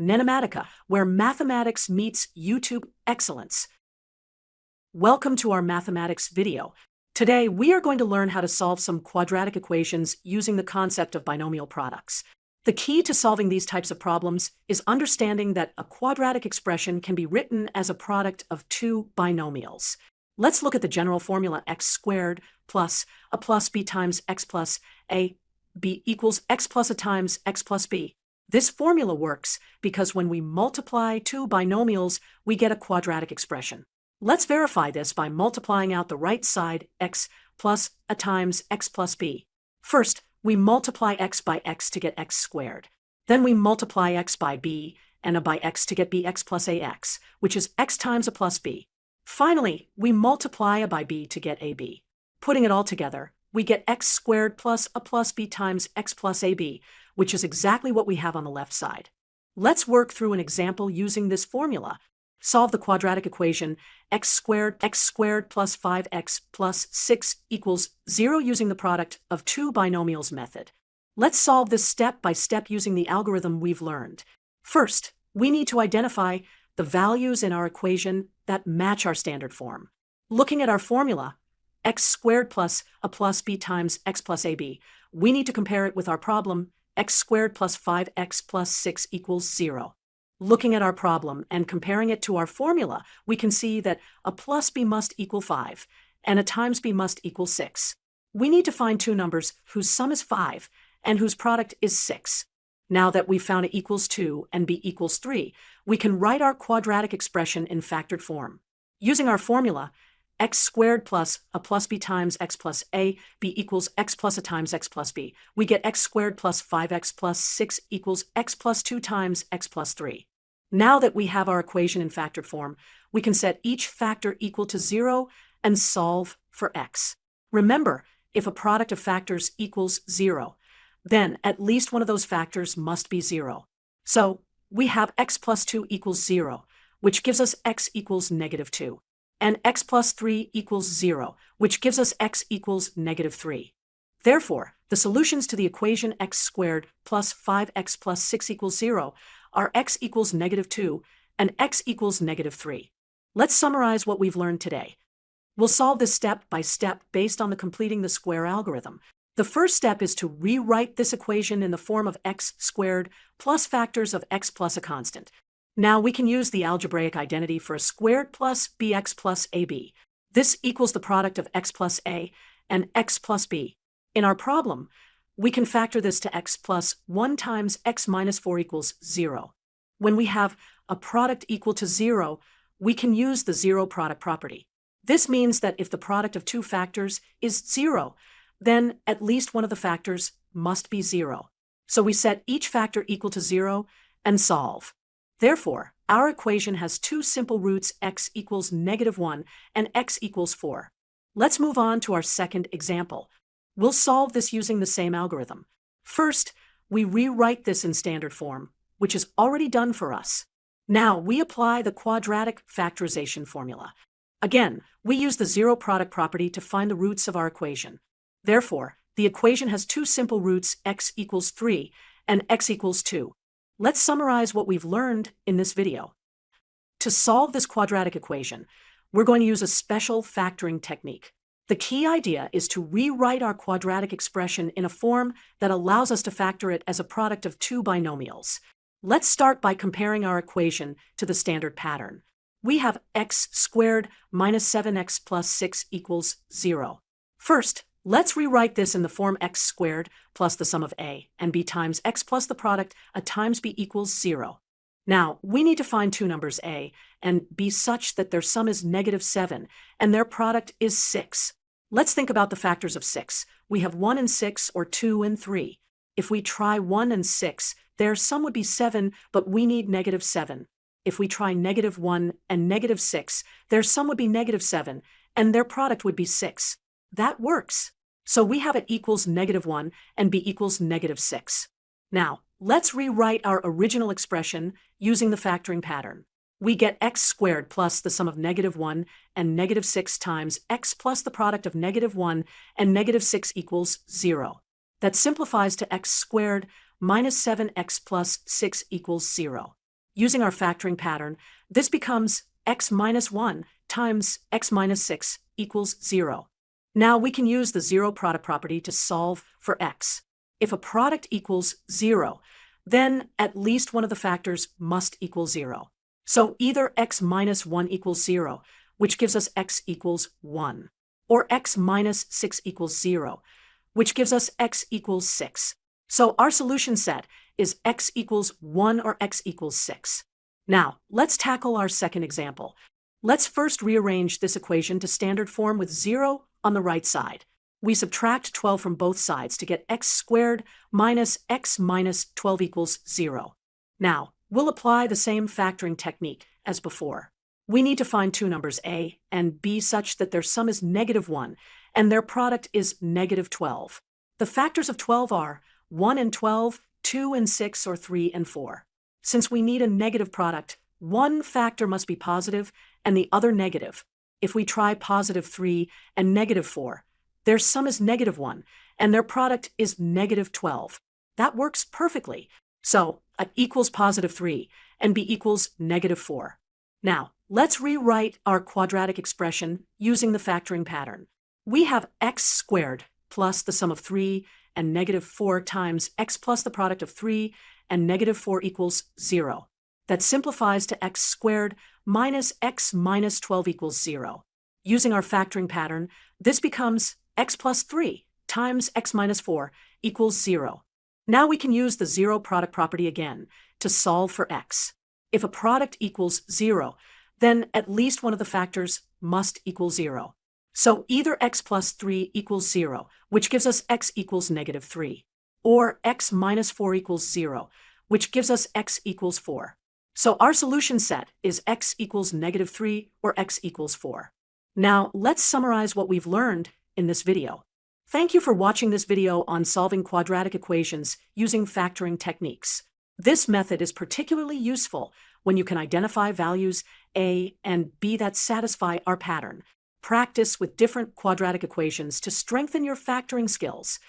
NENOMATICA, where mathematics meets YouTube excellence. Welcome to our mathematics video. Today, we are going to learn how to solve some quadratic equations using the concept of binomial products. The key to solving these types of problems is understanding that a quadratic expression can be written as a product of two binomials. Let's look at the general formula x squared plus a plus b times x plus a b equals x plus a times x plus b. This formula works because when we multiply two binomials, we get a quadratic expression. Let's verify this by multiplying out the right side x plus a times x plus b. First, we multiply x by x to get x squared. Then we multiply x by b and a by x to get bx plus ax, which is x times a plus b. Finally, we multiply a by b to get ab. Putting it all together, we get x squared plus a plus b times x plus ab, which is exactly what we have on the left side. Let's work through an example using this formula. Solve the quadratic equation x squared plus 5x plus 6 equals 0 using the product of two binomials method. Let's solve this step by step using the algorithm we've learned. First, we need to identify the values in our equation that match our standard form. Looking at our formula, x squared plus a plus b times x plus ab, we need to compare it with our problem x squared plus 5x plus 6 equals 0. Looking at our problem and comparing it to our formula, we can see that a plus b must equal 5 and a times b must equal 6. We need to find two numbers whose sum is 5 and whose product is 6. Now that we've found a equals 2 and b equals 3, we can write our quadratic expression in factored form. Using our formula, x squared plus a plus b times x plus a b equals x plus a times x plus b, we get x squared plus 5x plus 6 equals x plus 2 times x plus 3. Now that we have our equation in factored form, we can set each factor equal to 0 and solve for x. Remember, if a product of factors equals 0, then at least one of those factors must be 0. So we have x plus 2 equals 0, which gives us x equals negative 2. And x plus 3 equals 0, which gives us x equals negative 3. Therefore, the solutions to the equation x squared plus 5x plus 6 equals 0 are x equals negative 2 and x equals negative 3. Let's summarize what we've learned today. We'll solve this step by step based on the completing the square algorithm. The first step is to rewrite this equation in the form of x squared plus factors of x plus a constant. Now we can use the algebraic identity for a squared plus bx plus ab. This equals the product of x plus a and x plus b. In our problem, we can factor this to x plus 1 times x minus 4 equals 0. When we have a product equal to 0, we can use the zero product property. This means that if the product of two factors is 0, then at least one of the factors must be 0. So we set each factor equal to 0 and solve. Therefore, our equation has two simple roots x equals negative 1 and x equals 4. Let's move on to our second example. We'll solve this using the same algorithm. First, we rewrite this in standard form, which is already done for us. Now we apply the quadratic factorization formula. Again, we use the zero product property to find the roots of our equation. Therefore, the equation has two simple roots x equals 3 and x equals 2. Let's summarize what we've learned in this video. To solve this quadratic equation, we're going to use a special factoring technique. The key idea is to rewrite our quadratic expression in a form that allows us to factor it as a product of two binomials. Let's start by comparing our equation to the standard pattern. We have x squared minus 7x plus 6 equals 0. First, let's rewrite this in the form x squared plus the sum of a and b times x plus the product a times b equals 0. Now, we need to find two numbers a and b such that their sum is negative 7 and their product is 6. Let's think about the factors of 6. We have 1 and 6 or 2 and 3. If we try 1 and 6, their sum would be 7, but we need negative 7. If we try negative 1 and negative 6, their sum would be negative 7, and their product would be 6. That works. So we have it equals negative 1 and b equals negative 6. Now, let's rewrite our original expression using the factoring pattern. We get x squared plus the sum of negative 1 and negative 6 times x plus the product of negative 1 and negative 6 equals 0. That simplifies to x squared minus 7x plus 6 equals 0. Using our factoring pattern, this becomes x minus 1 times x minus 6 equals 0. Now we can use the zero product property to solve for x. If a product equals 0, then at least one of the factors must equal 0. So either x minus 1 equals 0, which gives us x equals 1, or x minus 6 equals 0, which gives us x equals 6. So our solution set is x equals 1 or x equals 6. Now, let's tackle our second example. Let's first rearrange this equation to standard form with 0 on the right side. We subtract 12 from both sides to get x squared minus x minus 12 equals 0. Now, we'll apply the same factoring technique as before. We need to find two numbers a and b such that their sum is -1 and their product is -12. The factors of 12 are 1 and 12, 2 and 6, or 3 and 4. Since we need a negative product, one factor must be positive and the other negative. If we try +3 and -4, their sum is -1 and their product is -12. That works perfectly. So a equals +3 and b equals -4. Now, let's rewrite our quadratic expression using the factoring pattern. We have x squared plus the sum of 3 and -4 times x plus the product of 3 and -4 equals 0. That simplifies to x squared minus x minus 12 equals 0. Using our factoring pattern, this becomes x plus 3 times x minus 4 equals 0. Now we can use the zero product property again to solve for x. If a product equals 0, then at least one of the factors must equal 0. So either x plus 3 equals 0, which gives us x equals -3, or x minus 4 equals 0, which gives us x equals 4. So our solution set is x equals -3 or x equals 4. Now let's summarize what we've learned in this video. Thank you for watching this video on solving quadratic equations using factoring techniques. This method is particularly useful when you can identify values a and b that satisfy our pattern. Practice with different quadratic equations to strengthen your factoring skills.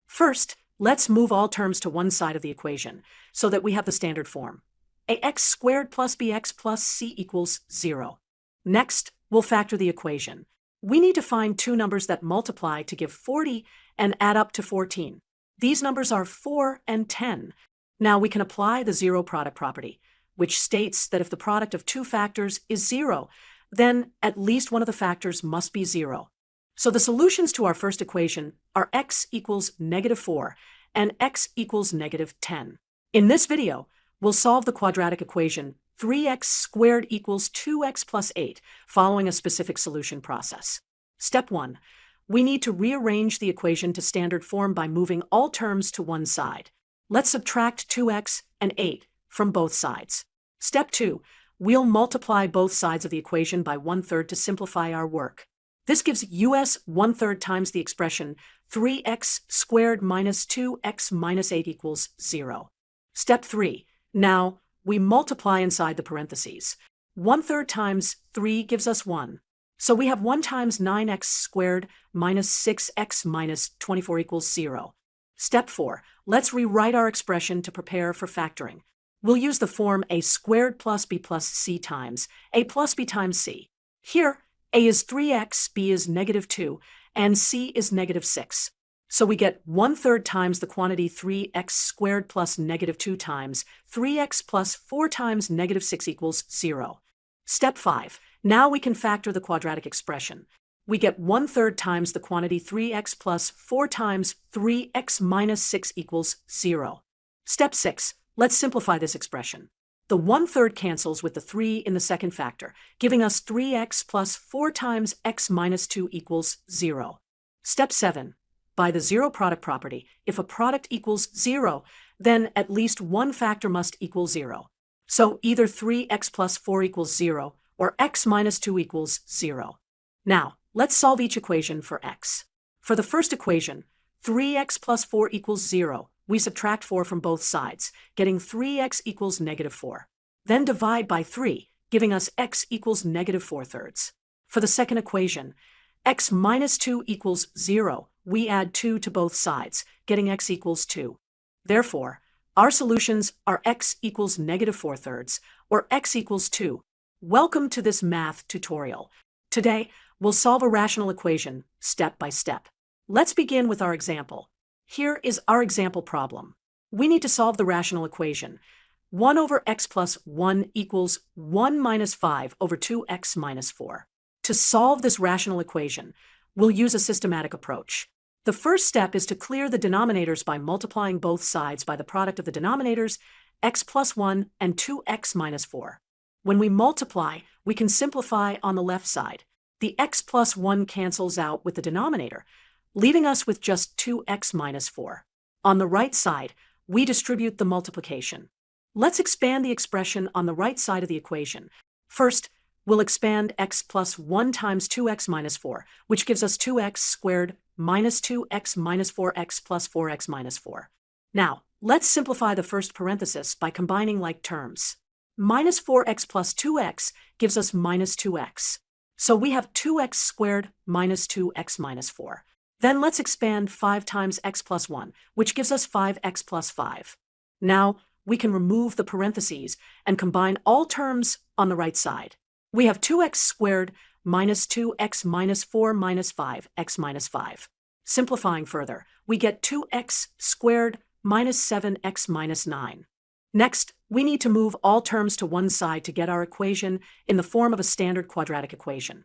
First, let's move all terms to one side of the equation so that we have the standard form. ax squared plus bx plus c equals 0. Next, we'll factor the equation. We need to find two numbers that multiply to give 40 and add up to 14. These numbers are 4 and 10. Now we can apply the zero product property, which states that if the product of two factors is 0, then at least one of the factors must be 0. So the solutions to our first equation are x equals -4 and x equals -10. In this video, we'll solve the quadratic equation 3x squared equals 2x plus 8, following a specific solution process. Step 1. We need to rearrange the equation to standard form by moving all terms to one side. Let's subtract 2x and 8 from both sides. Step 2. We'll multiply both sides of the equation by 1/3 to simplify our work. This gives us 1/3 times the expression 3x squared minus 2x minus 8 equals 0. Step 3. Now, we multiply inside the parentheses. 1/3 times 3 gives us 1. So we have 1 times 9x squared minus 6x minus 24 equals 0. Step 4. Let's rewrite our expression to prepare for factoring. We'll use the form a squared plus b plus c times a plus b times c. Here, a is 3x, b is -2, and c is -6. So we get 1/3 times the quantity 3x squared plus -2 times 3x plus 4 times -6 equals 0. Step 5. Now we can factor the quadratic expression. We get 1/3 times the quantity 3x plus 4 times 3x minus 6 equals 0. Step 6. Let's simplify this expression. The 1/3 cancels with the 3 in the second factor, giving us 3x plus 4 times x minus 2 equals 0. Step 7. By the zero product property, if a product equals 0, then at least one factor must equal 0. So either 3x plus 4 equals 0 or x minus 2 equals 0. Now, let's solve each equation for x. For the first equation, 3x plus 4 equals 0. We subtract 4 from both sides, getting 3x equals -4. Then divide by 3, giving us x equals -4/3. For the second equation, x minus 2 equals 0. We add 2 to both sides, getting x equals 2. Therefore, Our solutions are x equals -4/3 or x equals 2. Welcome to this math tutorial. Today, we'll solve a rational equation step by step. Let's begin with our example. Here is our example problem. We need to solve the rational equation. 1 over x plus 1 equals 1 minus 5 over 2x minus 4. To solve this rational equation, we'll use a systematic approach. The first step is to clear the denominators by multiplying both sides by the product of the denominators, x plus 1 and 2x minus 4. When we multiply, we can simplify on the left side. The x plus 1 cancels out with the denominator, leaving us with just 2x minus 4. On the right side, we distribute the multiplication. Let's expand the expression on the right side of the equation. First, we'll expand x plus 1 times 2x minus 4, which gives us 2x squared minus 2x minus 4x plus 4x minus 4. Now, let's simplify the first parenthesis by combining like terms. Minus 4x plus 2x gives us minus 2x. So we have 2x squared minus 2x minus 4. Then let's expand 5 times x plus 1, which gives us 5x plus 5. Now, we can remove the parentheses and combine all terms on the right side. We have 2x squared minus 2x minus 4 minus 5x minus 5. Simplifying further, we get 2x squared minus 7x minus 9. Next, we need to move all terms to one side to get our equation in the form of a standard quadratic equation.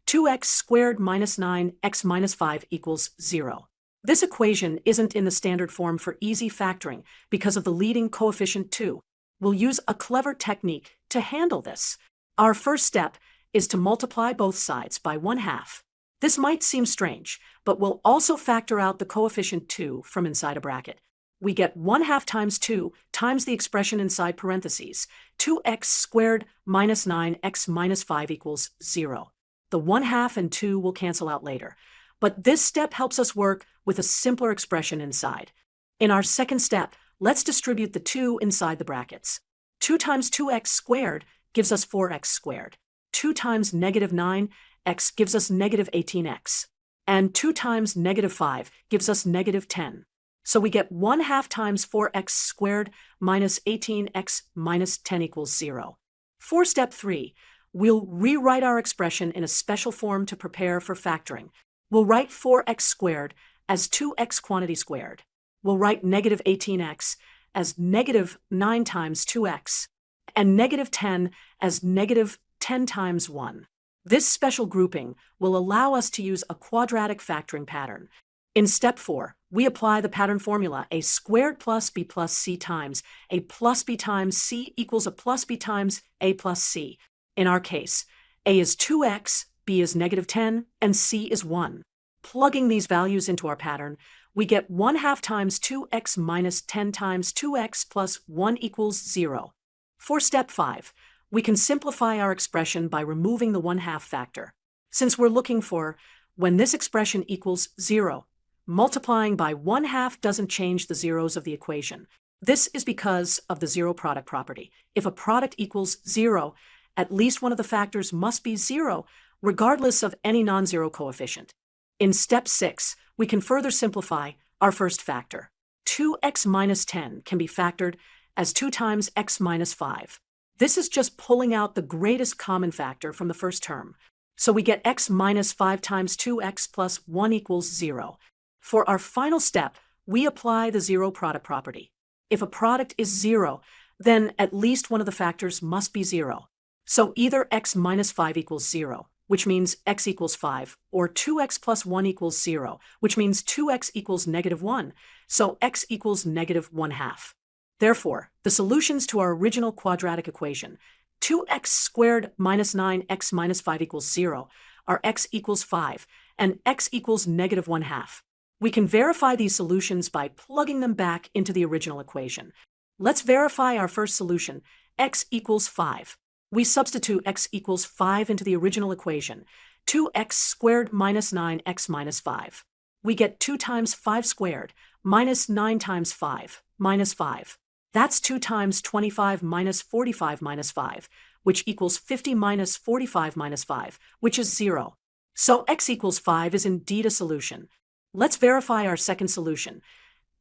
2x squared minus 9x minus 5 equals 0. This equation isn't in the standard form for easy factoring because of the leading coefficient 2. We'll use a clever technique to handle this. Our first step is to multiply both sides by 1/2. This might seem strange, but we'll also factor out the coefficient 2 from inside a bracket. We get 1/2 times 2 times the expression inside parentheses. 2x squared minus 9x minus 5 equals 0. The 1/2 and 2 will cancel out later, but this step helps us work with a simpler expression inside. In our second step, let's distribute the 2 inside the brackets. 2 times 2x squared gives us 4x squared. 2 times negative 9x gives us negative 18x. And 2 times negative 5 gives us negative 10. So we get 1/2 times 4x squared minus 18x minus 10 equals 0. For step 3, we'll rewrite our expression in a special form to prepare for factoring. We'll write 4x squared as 2x quantity squared. We'll write negative 18x as negative 9 times 2x. And negative 10 as negative 10 times 1. This special grouping will allow us to use a quadratic factoring pattern. In step 4, we apply the pattern formula a squared plus b plus c times a plus b times c equals a plus b times a plus c. In our case, a is 2x, b is negative 10, and c is 1. Plugging these values into our pattern, we get 1/2 times 2x minus 10 times 2x plus 1 equals 0. For step 5, we can simplify our expression by removing the 1/2 factor. Since we're looking for when this expression equals 0, multiplying by 1/2 doesn't change the zeros of the equation. This is because of the zero product property. If a product equals 0, at least one of the factors must be 0, regardless of any non-zero coefficient. In step 6, we can further simplify our first factor. 2x minus 10 can be factored as 2 times x minus 5. This is just pulling out the greatest common factor from the first term. So we get x minus 5 times 2x plus 1 equals 0. For our final step, we apply the zero product property. If a product is 0, then at least one of the factors must be 0. So either x minus 5 equals 0, which means x equals 5, or 2x plus 1 equals 0, which means 2x equals negative 1, so x equals negative 1/2. Therefore, the solutions to our original quadratic equation, 2x squared minus 9x minus 5 equals 0, are x equals 5, and x equals negative 1/2. We can verify these solutions by plugging them back into the original equation. Let's verify our first solution, x equals 5. We substitute x equals 5 into the original equation, 2x squared minus 9x minus 5. We get 2 times 5 squared minus 9 times 5 minus 5. That's 2 times 25 minus 45 minus 5, which equals 50 minus 45 minus 5, which is 0. So x equals 5 is indeed a solution. Let's verify our second solution.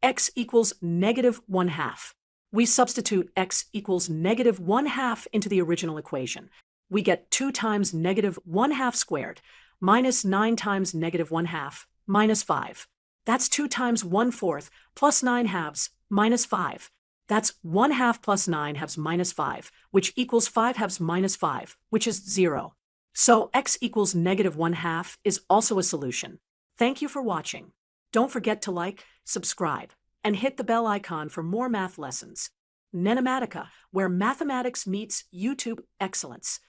X equals negative 1/2. We substitute x equals negative 1/2 into the original equation. We get 2 times negative 1/2 squared minus 9 times negative 1/2 minus 5. That's 2 times 1/4 plus 9/2 minus 5. That's 1/2 plus 9/2 minus 5, which equals 5/2 minus 5, which is 0. So x equals negative 1/2 is also a solution. Thank you for watching. Don't forget to like, subscribe, and hit the bell icon for more math lessons. NENOMATICA, where mathematics meets YouTube excellence.